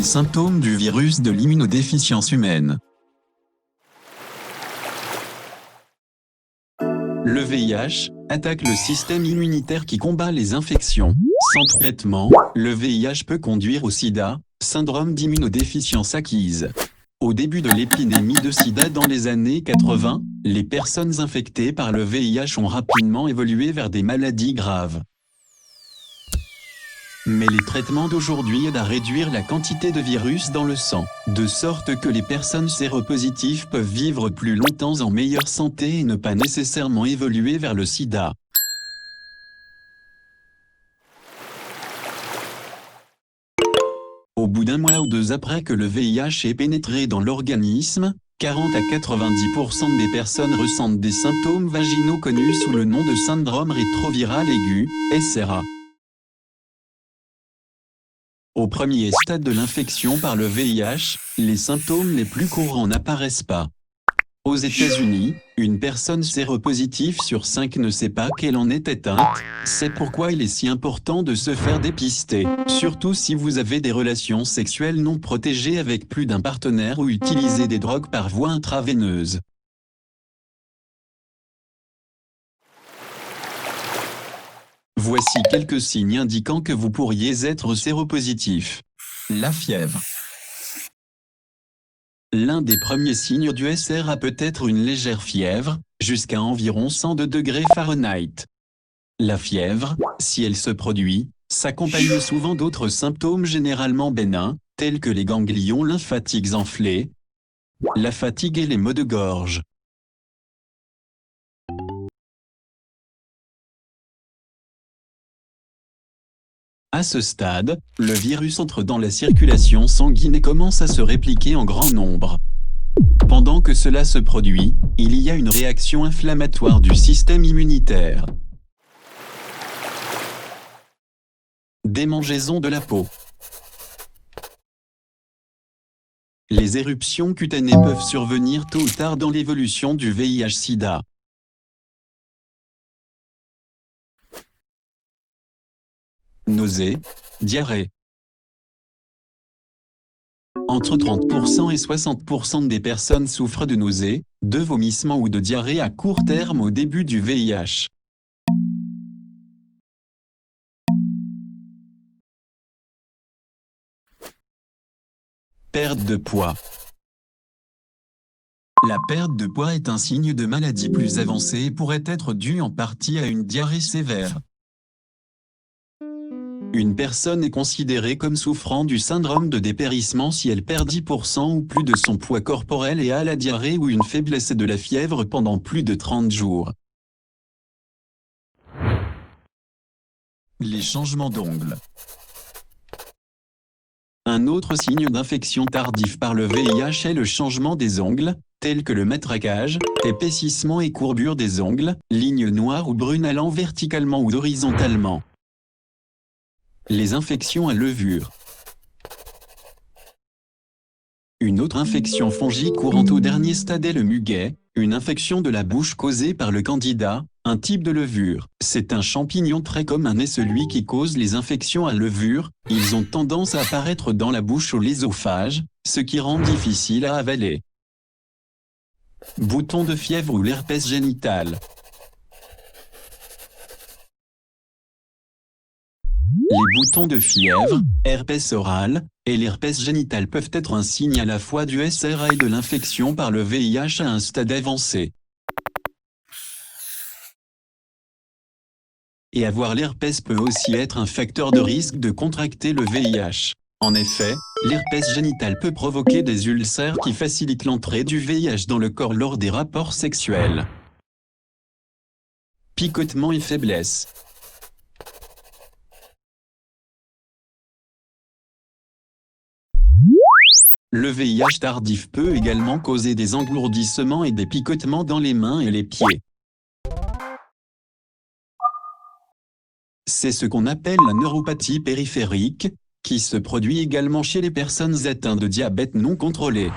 symptômes du virus de l'immunodéficience humaine. Le VIH attaque le système immunitaire qui combat les infections. Sans traitement, le VIH peut conduire au sida, syndrome d'immunodéficience acquise. Au début de l'épidémie de sida dans les années 80, les personnes infectées par le VIH ont rapidement évolué vers des maladies graves. Mais les traitements d'aujourd'hui aident à réduire la quantité de virus dans le sang, de sorte que les personnes séropositives peuvent vivre plus longtemps en meilleure santé et ne pas nécessairement évoluer vers le sida. Au bout d'un mois ou deux après que le VIH ait pénétré dans l'organisme, 40 à 90% des personnes ressentent des symptômes vaginaux connus sous le nom de syndrome rétroviral aigu, SRA. Au premier stade de l'infection par le VIH, les symptômes les plus courants n'apparaissent pas. Aux États-Unis, une personne séropositive sur 5 ne sait pas qu'elle en est atteinte. C'est pourquoi il est si important de se faire dépister, surtout si vous avez des relations sexuelles non protégées avec plus d'un partenaire ou utilisez des drogues par voie intraveineuse. Voici quelques signes indiquant que vous pourriez être séropositif. La fièvre. L'un des premiers signes du SRA peut être une légère fièvre, jusqu'à environ 102 degrés Fahrenheit. La fièvre, si elle se produit, s'accompagne souvent d'autres symptômes généralement bénins, tels que les ganglions lymphatiques enflés, la fatigue et les maux de gorge. À ce stade, le virus entre dans la circulation sanguine et commence à se répliquer en grand nombre. Pendant que cela se produit, il y a une réaction inflammatoire du système immunitaire. Démangeaison de la peau. Les éruptions cutanées peuvent survenir tôt ou tard dans l'évolution du VIH-Sida. Nausées, diarrhée. Entre 30% et 60% des personnes souffrent de nausées, de vomissements ou de diarrhée à court terme au début du VIH. Perte de poids. La perte de poids est un signe de maladie plus avancée et pourrait être due en partie à une diarrhée sévère. Une personne est considérée comme souffrant du syndrome de dépérissement si elle perd 10% ou plus de son poids corporel et a la diarrhée ou une faiblesse et de la fièvre pendant plus de 30 jours. Les changements d'ongles. Un autre signe d'infection tardive par le VIH est le changement des ongles, tels que le matraquage, épaississement et courbure des ongles, lignes noires ou brunes allant verticalement ou horizontalement. Les infections à levure. Une autre infection fongique courante au dernier stade est le muguet, une infection de la bouche causée par le candida, un type de levure. C'est un champignon très commun et celui qui cause les infections à levure. Ils ont tendance à apparaître dans la bouche ou l'ésophage, ce qui rend difficile à avaler. Bouton de fièvre ou l'herpès génital. Les boutons de fièvre, herpès oral, et l'herpès génital peuvent être un signe à la fois du SRA et de l'infection par le VIH à un stade avancé. Et avoir l'herpès peut aussi être un facteur de risque de contracter le VIH. En effet, l'herpès génital peut provoquer des ulcères qui facilitent l'entrée du VIH dans le corps lors des rapports sexuels. Picotement et faiblesse. Le VIH tardif peut également causer des engourdissements et des picotements dans les mains et les pieds. C'est ce qu'on appelle la neuropathie périphérique, qui se produit également chez les personnes atteintes de diabète non contrôlé.